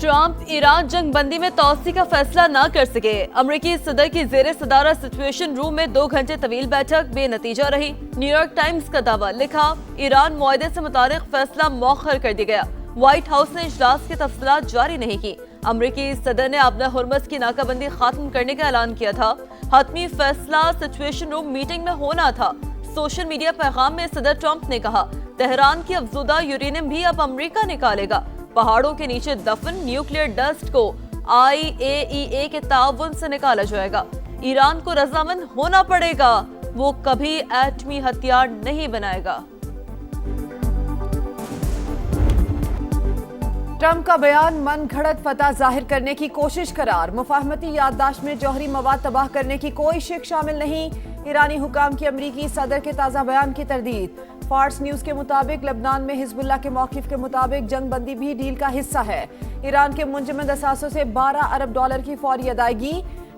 Trump Iran जंग बंदी में तोसी का फैसला न कर सके। अमेरिकी सदर की जेर सदारत सिचुएशन रूम में 2 घंटे तवील बैठक बेनतीजा रही। न्यूयॉर्क टाइम्स का दावा, लिखा ईरान मुआहदे से मुतालिक फैसला मौखर कर दिया गया। व्हाइट हाउस ने इजलास की तफसीलात जारी नहीं की। अमेरिकी सदर ने अपना हुर्मस की नाकाबंदी खत्म करने का ऐलान किया था। हतमी फैसला सिचुएशन रूम मीटिंग में होना था। सोशल मीडिया पैगाम में सदर ट्रंप ने कहा, तेहरान की अफजुदा यूरेनियम भी अब अमेरिका निकालेगा। पहाड़ों के नीचे दफन न्यूक्लियर डस्ट को IAEA के ताउन से निकाला जाएगा। ईरान को रजामंद होना पड़ेगा, वो कभी एटमी हथियार नहीं बनाएगा। ट्रंप का बयान मन घड़त फतह जाहिर करने की कोशिश करार। मुफाहमती याददाश्त में जौहरी मवाद तबाह करने की कोई शिक शामिल नहीं। ईरानी हुकाम की अमरीकी सदर के ताज़ा बयान की तरदीद। फार्स न्यूज़ के मुताबिक लेबनान में हिजबुल्लाह के मौक़िफ़ के मुताबिक जंग बंदी भी डील का हिस्सा है। ईरान के मुंजमद असासों से $12 अरब की फौरी अदायगी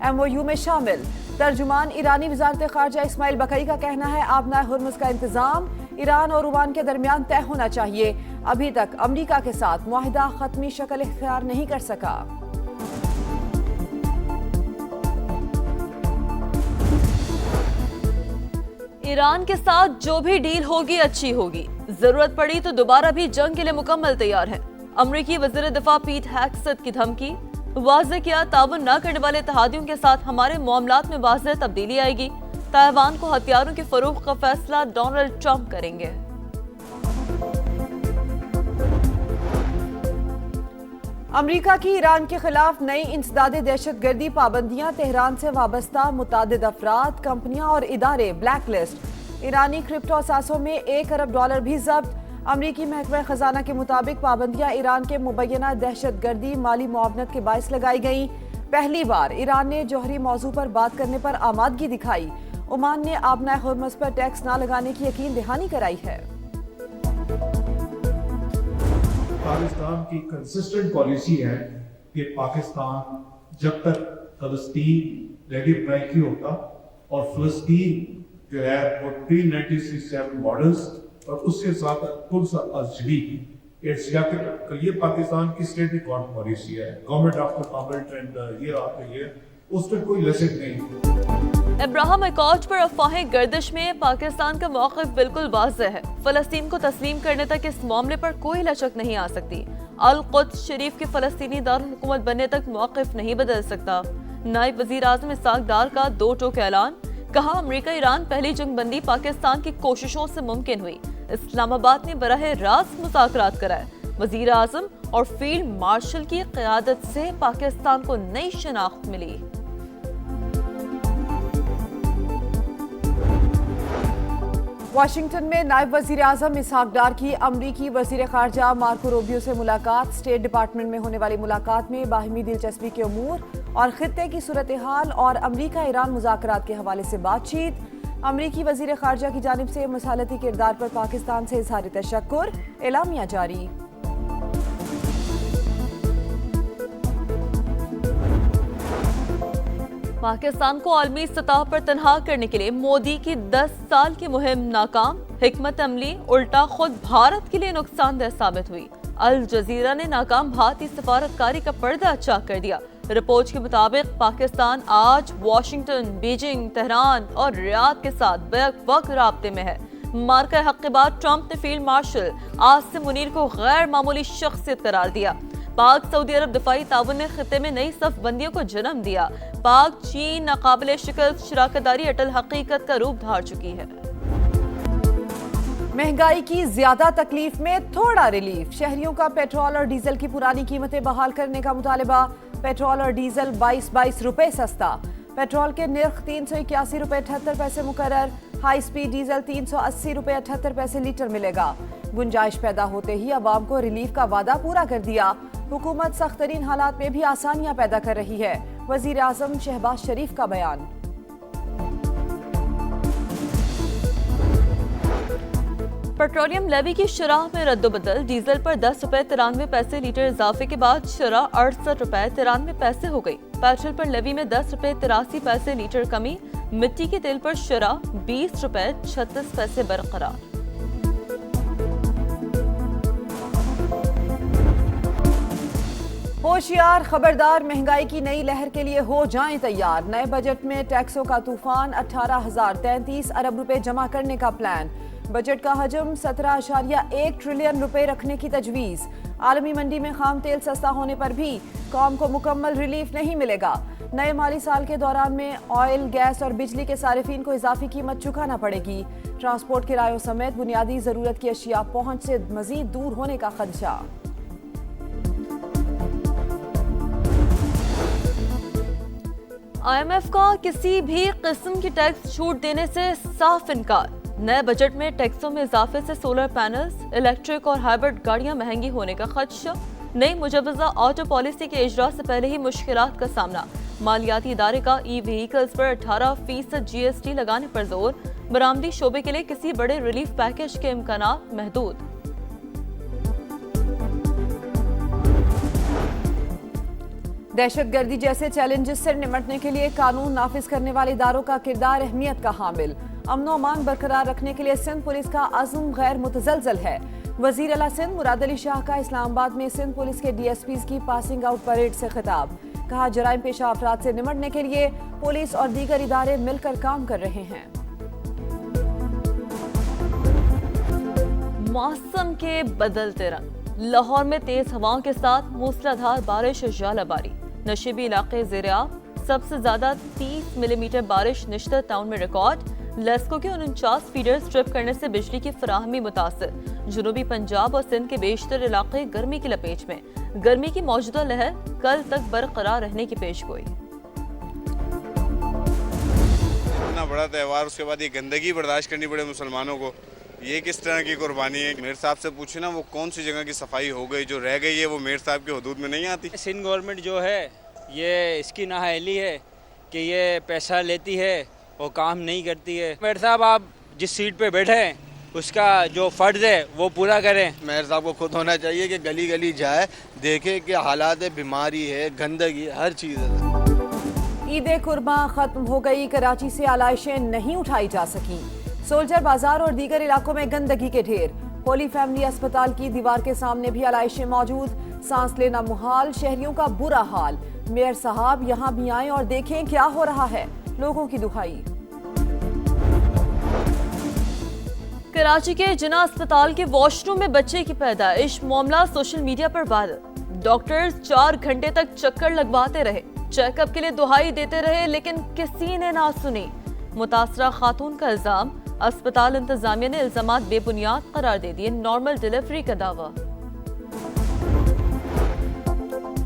MOU में शामिल। तर्जुमान ईरानी वज़ारत ख़ारजा इस्माइल बकई का कहना है, आबनाए हुर्मुज़ का इंतज़ाम ईरान और ओमान के दरमियान तय होना चाहिए। अभी तक अमरीका के साथ मुआहिदा ख़त्मी शक्ल इख्तियार नहीं कर सका। ईरान के साथ जो भी डील होगी अच्छी होगी। जरूरत पड़ी तो दोबारा भी जंग के लिए मुकम्मल तैयार है। अमरीकी वज़ीर दिफा पीट हेग्सेथ की धमकी, वाज़ेह किया ताउन न करने वाले इत्तेहादियों के साथ हमारे मामलात में वाज़ेह तब्दीली आएगी। ताइवान को हथियारों के फरोख्त का फैसला डोनाल्ड ट्रंप करेंगे। अमरीका की ईरान के खिलाफ नई इंसदादे दहशतगर्दी पाबंदियां, तेहरान से वाबस्ता मुतादिद अफराद, कंपनियां और इदारे ब्लैक लिस्ट। ईरानी क्रिप्टो असासों में $1 अरब भी जब्त। अमरीकी महकमा खजाना के मुताबिक पाबंदियां ईरान के मुबैना दहशतगर्दी माली मुआवनत के बायस लगाई गई। पहली बार ईरान ने जौहरी मौजू पर बात करने पर आमादगी दिखाई। ओमान ने आबनाए हुर्मुज़ पर टैक्स न लगाने की यकीन दहानी कराई है। पाकिस्तान की कंसिस्टेंट पॉलिसी है कि पाकिस्तान जब तक फलस्तीन रेडिप्लाई होता और फलस्तीन जो है वो pre-1967 मॉडल्स और उसके साथ ये पाकिस्तान की स्टेट रिकॉर्ड पॉलिसी है, government of the Commonwealth and year after year, उस पर कोई लचक नहीं। अब्राहम अकॉर्ड पर अफवाहें गर्दिश में पाकिस्तान का मौक़िफ़ बिल्कुल वाज़ेह है। फ़लस्तीन को तस्लीम करने तक इस मामले पर कोई लचक नहीं आ सकती। अल-कुद्स शरीफ के फ़लस्तीनी दारुल हुकूमत बनने तक मौक़िफ़ नहीं बदल सकता। नायब वज़ीर आज़म इसहाक़ डार का 2 टोक ऐलान, कहा अमरीका ईरान पहली जंग बंदी पाकिस्तान की कोशिशों से मुमकिन हुई। इस्लामाबाद ने बराह रास्त मुज़ाकरात कराए। वज़ीर आज़म और फील्ड मार्शल की क़यादत से पाकिस्तान को नई शनाख्त मिली। वाशिंगटन में नायब वज़ीर आज़म इसहाक़ डार की अमरीकी वज़ीर ख़ारजा मार्को रूबियो से मुलाकात। स्टेट डिपार्टमेंट में होने वाली मुलाकात में बाहिमी दिलचस्पी के उमूर और खित्ते की सूरत हाल और अमरीका ईरान मुज़ाकरात के हवाले से बातचीत। अमरीकी वज़ीर ख़ारजा की जानिब से मसालती किरदार पर पाकिस्तान से इज़हार तशक्कुर, एलामिया जारी। पाकिस्तान को आलमी सतह पर तनहा करने के लिए मोदी की 10 साल की मुहिम नाकाम। हिकमत अमली उल्टा खुद भारत के लिए नुकसानदेह साबित हुई। अल जजीरा ने नाकाम भारतीय सफारतकारी का पर्दा चाक कर दिया। रिपोर्ट के मुताबिक पाकिस्तान आज वाशिंगटन, बीजिंग, तेहरान और रियाद के साथ बैक वक्त राब्ते में है। मार्का हक के बाद ट्रंप ने फील्ड मार्शल आसिम मुनीर को गैर मामूली शख्सियत करार दिया। पाक सऊदी अरब दिफाई ताउन ने खित्ते में नई सफ बंदियों को जन्म दिया। पाक चीन नाकाबिले शिकस्त शराकतदारी अटल हकीकत का रूप धार चुकी है। महंगाई की ज्यादा तकलीफ में थोड़ा रिलीफ। शहरियों का पेट्रोल और डीजल की पुरानी कीमतें बहाल करने का मुतालबा। पेट्रोल और डीजल 22 रुपए सस्ता। पेट्रोल के निर्ख 381 रुपए 78 पैसे मुकर्रर। हाई स्पीड डीजल 380 रुपए 78 पैसे लीटर मिलेगा। गुंजाइश पैदा होते ही अवाम को रिलीफ का वादा पूरा कर दिया। हुकूमत सख्त तरीन हालात में भी आसानियां पैदा कर रही है। वजीर आजम शहबाज शरीफ का बयान। पेट्रोलियम लेवी की शरह में रद्दोबदल। डीजल पर 10 रुपए 93 पैसे लीटर इजाफे के बाद शरह 68 रुपए 93 पैसे हो गई। पेट्रोल पर लेवी में 10 रुपए 83 पैसे लीटर कमी। मिट्टी के तेल पर शरह 20 रुपए 36 पैसे बरकरार। हो होशियार खबरदार, महंगाई की नई लहर के लिए हो जाएं तैयार। नए बजट में टैक्सों का तूफान, 18,033 अरब रुपए जमा करने का प्लान। बजट का हजम 17.1 ट्रिलियन रुपए रखने की तजवीज। आलमी मंडी में खाम तेल सस्ता होने पर भी कौम को मुकम्मल रिलीफ नहीं मिलेगा। नए माली साल के दौरान में ऑयल, गैस और बिजली के सारिफिन को इजाफी कीमत चुकाना पड़ेगी। ट्रांसपोर्ट किरायों समेत बुनियादी जरूरत की अशिया पहुंच से मजीद दूर होने का खदशा। IMF का किसी भी किस्म की टैक्स छूट देने से साफ इनकार। नए बजट में टैक्सों में इजाफे से सोलर पैनल्स, इलेक्ट्रिक और हाइब्रिड गाड़ियां महंगी होने का खदशा। नई मुजवजा ऑटो पॉलिसी के इजरा से पहले ही मुश्किलात का सामना। मालियाती इदारे का ई व्हीकल्स पर 18% GST लगाने पर जोर। बरामदी शोबे के लिए किसी बड़े रिलीफ पैकेज के इम्कानात महदूद। दहशतगर्दी जैसे चैलेंजेस से निपटने के लिए कानून नाफिज करने वाले इदारों का किरदार अहमियत का हामिल। अमन और अमान बरकरार रखने के लिए सिंध पुलिस का अज़्म गैर मुतज़लज़ल है। वज़ीर आला सिंध मुराद अली शाह का इस्लामाबाद में सिंध पुलिस के DSPs की पासिंग आउट परेड से खिताब। कहा, जराइम पेशा अफराद से निपटने के लिए पुलिस और दीगर इदारे मिलकर काम कर रहे हैं। मौसम के बदलते रंग। लाहौर में तेज हवाओं के साथ मूसलाधार बारिश और जालाबारी। नशीबी इलाके ज़ेर-ए-आब। सबसे ज्यादा 30 मिलीमीटर बारिश निश्तर टाउन में रिकॉर्ड। लेस्को के 49 फीडर्स ट्रिप करने से बिजली की फराहमी मुतासर। जुनूबी पंजाब और सिंध के बेशतर इलाके गर्मी की लपेट में। गर्मी की मौजूदा लहर कल तक बरकरार रहने की पेशगोई। इतना बड़ा त्यौहार, उसके बाद ये गंदगी बर्दाश्त करनी पड़े मुसलमानों को, ये किस तरह की कुर्बानी है। मेयर साहब से पूछे ना, वो कौन सी जगह की सफाई हो गई, जो रह गई है वो मेयर साहब के हुदूद में नहीं आती। सिंध गवर्नमेंट जो है ये इसकी नाअहली है कि ये पैसा लेती है और काम नहीं करती है। मेयर साहब, आप जिस सीट पे बैठे हैं उसका जो फर्ज है वो पूरा करें। मेयर साहब को खुद होना चाहिए कि गली गली जाए, देखे कि हालात है, बीमारी है, गंदगी, हर चीज़ है। ईद कुर्बां खत्म हो गई। कराची से आलाइशें नहीं उठाई जा सकी। सोल्जर बाजार और दीगर इलाकों में गंदगी के ढेर। होली फैमिली अस्पताल की दीवार के सामने भी आलाइशें मौजूद। सांस लेना मुहाल, शहरियों का बुरा हाल। मेयर साहब यहाँ भी आएं और देखें क्या हो रहा है। लोगों की दुहाई। कराची के जिना अस्पताल के वॉशरूम में बच्चे की पैदाइश। मामला सोशल मीडिया पर वायरल। डॉक्टर्स 4 घंटे तक चक्कर लगवाते रहे, चेकअप के लिए दुहाई देते रहे, लेकिन किसी ने ना सुनी। मुतासरा खातून का इल्जाम। अस्पताल इंतजामिया ने इल्जामात बेबुनियाद करार दे दिए। नॉर्मल डिलीवरी का दावा।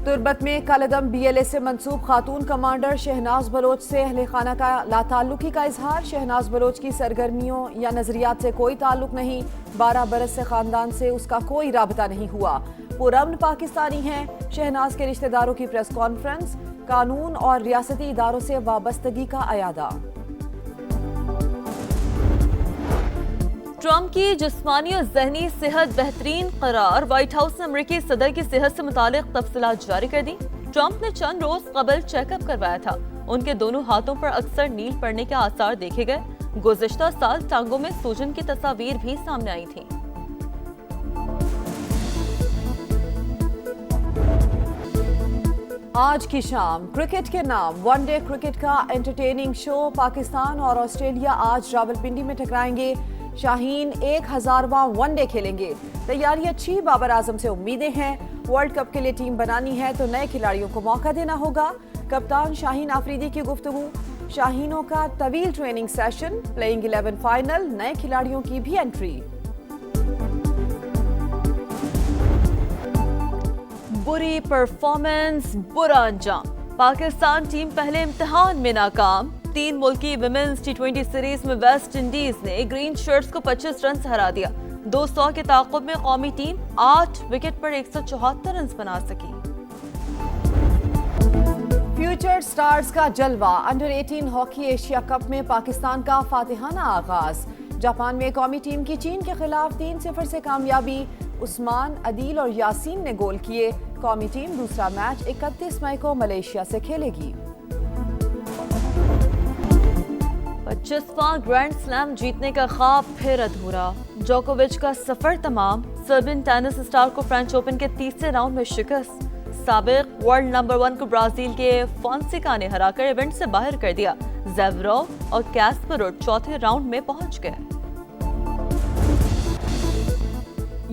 तुर्बत में कलदम BLA से मंसूब खातून कमांडर शहनाज बलोच से अहले खाना का लाताल्लुकी का इजहार। शहनाज बलोच की सरगर्मियों या नजरियात से कोई ताल्लुक नहीं। 12 बरस से खानदान से उसका कोई राबता नहीं हुआ। पुरअमन पाकिस्तानी हैं। शहनाज के रिश्तेदारों की प्रेस कॉन्फ्रेंस। कानून और रियासती इदारों से वाबस्तगी का अयादा। ट्रंप की जिस्मानी और जहनी सेहत बेहतरीन करार। व्हाइट हाउस ने अमेरिकी सदर की सेहत से मुतालिक तफसीलात जारी कर दी। ट्रंप ने चंद रोज कबल चेकअप करवाया था। उनके दोनों हाथों पर अक्सर नील पड़ने के आसार देखे गए। गुज़िश्ता साल टांगों में सूजन की तस्वीर भी सामने आई थी। आज की शाम क्रिकेट के नाम वनडे क्रिकेट का एंटरटेनिंग शो। पाकिस्तान और ऑस्ट्रेलिया आज रावलपिंडी में टकराएंगे। शाहीन 1000वां वनडे खेलेंगे। तैयारी अच्छी, बाबर आजम से उम्मीदें हैं। वर्ल्ड कप के लिए टीम बनानी है तो नए खिलाड़ियों को मौका देना होगा। कप्तान शाहीन आफरीदी की गुफ्तगू। शाहीनों का तवील ट्रेनिंग सेशन। Playing 11 final. नए खिलाड़ियों की भी एंट्री। बुरी परफॉर्मेंस, बुरा अंजाम। पाकिस्तान टीम पहले इम्तिहान में नाकाम। 3 मुल्की विमेंस T20 सीरीज में वेस्ट इंडीज ने ग्रीन शर्ट्स को 25 रन से हरा दिया। 200 के ताक़ुब में कौमी टीम 8 विकेट पर 174 रन बना सकी। फ्यूचर स्टार्स का जलवा। अंडर 18 हॉकी एशिया कप में पाकिस्तान का फातिहाना आगाज। जापान में कौमी टीम की चीन के खिलाफ 3-0 से कामयाबी। उस्मान, अदील और यासीन ने गोल किए। कौमी टीम दूसरा मैच 31 मई को मलेशिया से खेलेगी। 25वां ग्रैंड स्लैम जीतने का ख्वाब फिर अधूरा। जोकोविच का सफर तमाम। सर्बियन टेनिस स्टार को फ्रेंच ओपन के तीसरे राउंड में शिकस्त। سابق ورلڈ نمبر 1 کو برازیل کے فونسیکا نے ہرا کر ایونٹ سے باہر کر دیا. زیوروو اور کاسپروٹ چوتھے راؤنڈ میں پہنچ گئے.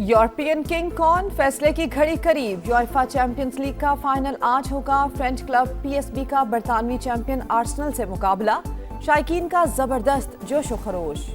یورپین کنگ کون؟ فیصلے کی گھڑی قریب. یوائفا چیمپئنز لیگ کا فائنل آج ہوگا. French club P S B کا برطانوی چیمپئن آرسنل سے مقابلہ. شائقین کا زبردست جوش و خروش.